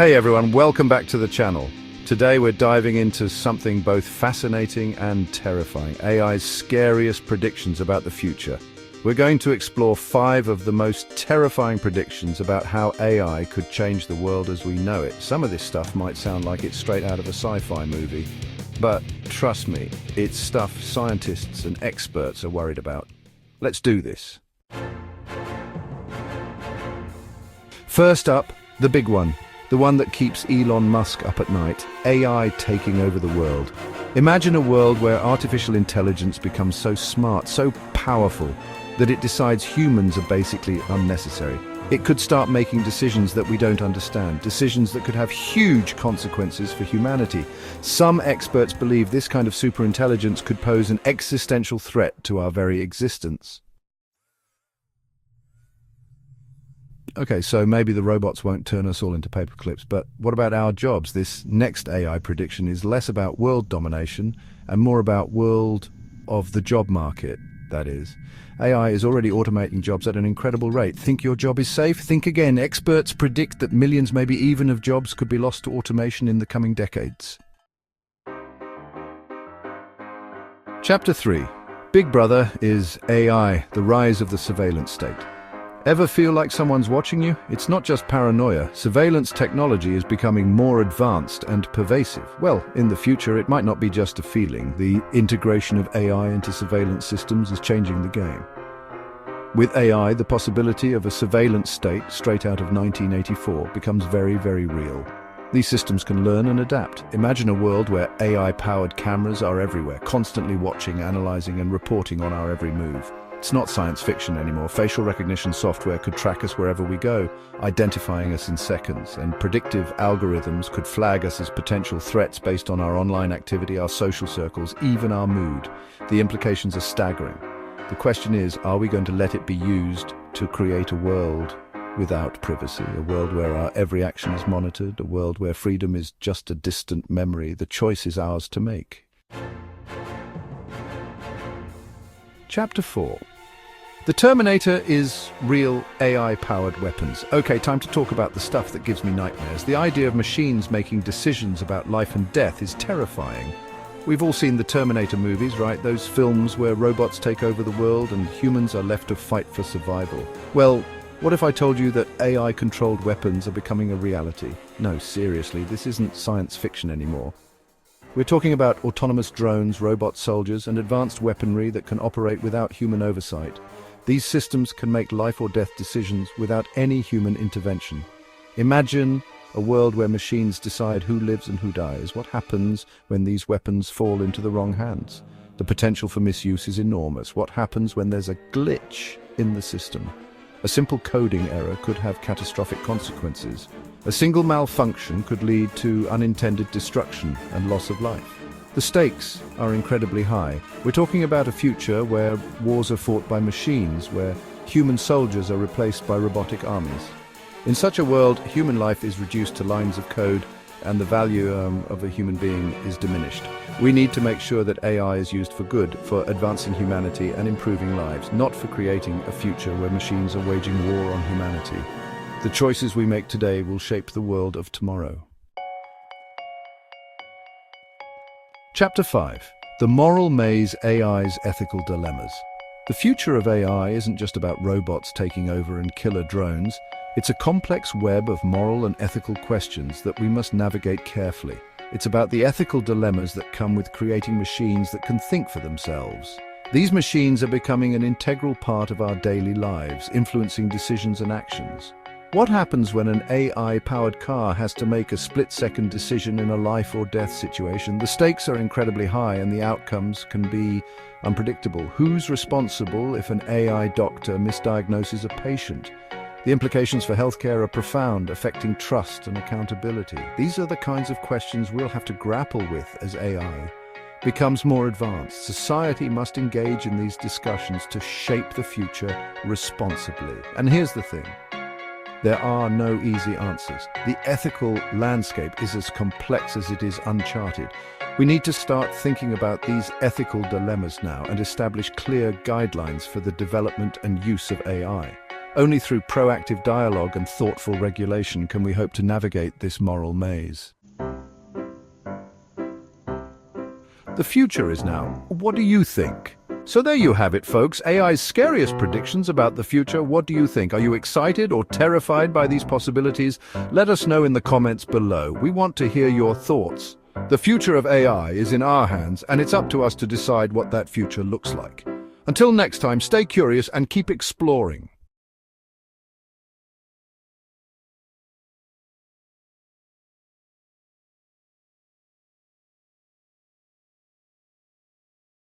Hey everyone, welcome back to the channel. Today we're diving into something both fascinating and terrifying, AI's scariest predictions about the future. We're going to explore 5 of the most terrifying predictions about how AI could change the world as we know it. Some of this stuff might sound like it's straight out of a sci-fi movie, but trust me, it's stuff scientists and experts are worried about. Let's do this. First up, the big one. The one that keeps Elon Musk up at night, AI taking over the world. Imagine a world where artificial intelligence becomes so smart, so powerful, that it decides humans are basically unnecessary. It could start making decisions that we don't understand, decisions that could have huge consequences for humanity. Some experts believe this kind of superintelligence could pose an existential threat to our very existence. Okay, so maybe the robots won't turn us all into paperclips, but what about our jobs? This next AI prediction is less about world domination and more about world of the job market, that is. AI is already automating jobs at an incredible rate. Think your job is safe? Think again. Experts predict that millions, maybe even of jobs could be lost to automation in the coming decades. Chapter 3. Big Brother is AI, the rise of the surveillance state. Ever feel like someone's watching you? It's not just paranoia. Surveillance technology is becoming more advanced and pervasive. Well, in the future, it might not be just a feeling. The integration of AI into surveillance systems is changing the game. With AI, the possibility of a surveillance state straight out of 1984 becomes very, very real. These systems can learn and adapt. Imagine a world where AI-powered cameras are everywhere, constantly watching, analyzing, and reporting on our every move. It's not science fiction anymore. Facial recognition software could track us wherever we go, identifying us in seconds, and predictive algorithms could flag us as potential threats based on our online activity, our social circles, even our mood. The implications are staggering. The question is, are we going to let it be used to create a world without privacy, a world where our every action is monitored, a world where freedom is just a distant memory? The choice is ours to make. Chapter 4. The Terminator is real AI-powered weapons. Okay, time to talk about the stuff that gives me nightmares. The idea of machines making decisions about life and death is terrifying. We've all seen the Terminator movies, right? Those films where robots take over the world and humans are left to fight for survival. Well, what if I told you that AI-controlled weapons are becoming a reality? No, seriously, this isn't science fiction anymore. We're talking about autonomous drones, robot soldiers, and advanced weaponry that can operate without human oversight. These systems can make life or death decisions without any human intervention. Imagine a world where machines decide who lives and who dies. What happens when these weapons fall into the wrong hands? The potential for misuse is enormous. What happens when there's a glitch in the system? A simple coding error could have catastrophic consequences. A single malfunction could lead to unintended destruction and loss of life. The stakes are incredibly high. We're talking about a future where wars are fought by machines, where human soldiers are replaced by robotic armies. In such a world, human life is reduced to lines of code, and the value of a human being is diminished. We need to make sure that AI is used for good, for advancing humanity and improving lives, not for creating a future where machines are waging war on humanity. The choices we make today will shape the world of tomorrow. Chapter 5. The Moral Maze: AI's Ethical Dilemmas. The future of AI isn't just about robots taking over and killer drones. It's a complex web of moral and ethical questions that we must navigate carefully. It's about the ethical dilemmas that come with creating machines that can think for themselves. These machines are becoming an integral part of our daily lives, influencing decisions and actions. What happens when an AI-powered car has to make a split-second decision in a life or death situation? The stakes are incredibly high and the outcomes can be unpredictable. Who's responsible if an AI doctor misdiagnoses a patient? The implications for healthcare are profound, affecting trust and accountability. These are the kinds of questions we'll have to grapple with as AI becomes more advanced. Society must engage in these discussions to shape the future responsibly. And here's the thing. There are no easy answers. The ethical landscape is as complex as it is uncharted. We need to start thinking about these ethical dilemmas now and establish clear guidelines for the development and use of AI. Only through proactive dialogue and thoughtful regulation can we hope to navigate this moral maze. The future is now. What do you think? So there you have it, folks. AI's scariest predictions about the future. What do you think? Are you excited or terrified by these possibilities? Let us know in the comments below. We want to hear your thoughts. The future of AI is in our hands, and it's up to us to decide what that future looks like. Until next time, stay curious and keep exploring.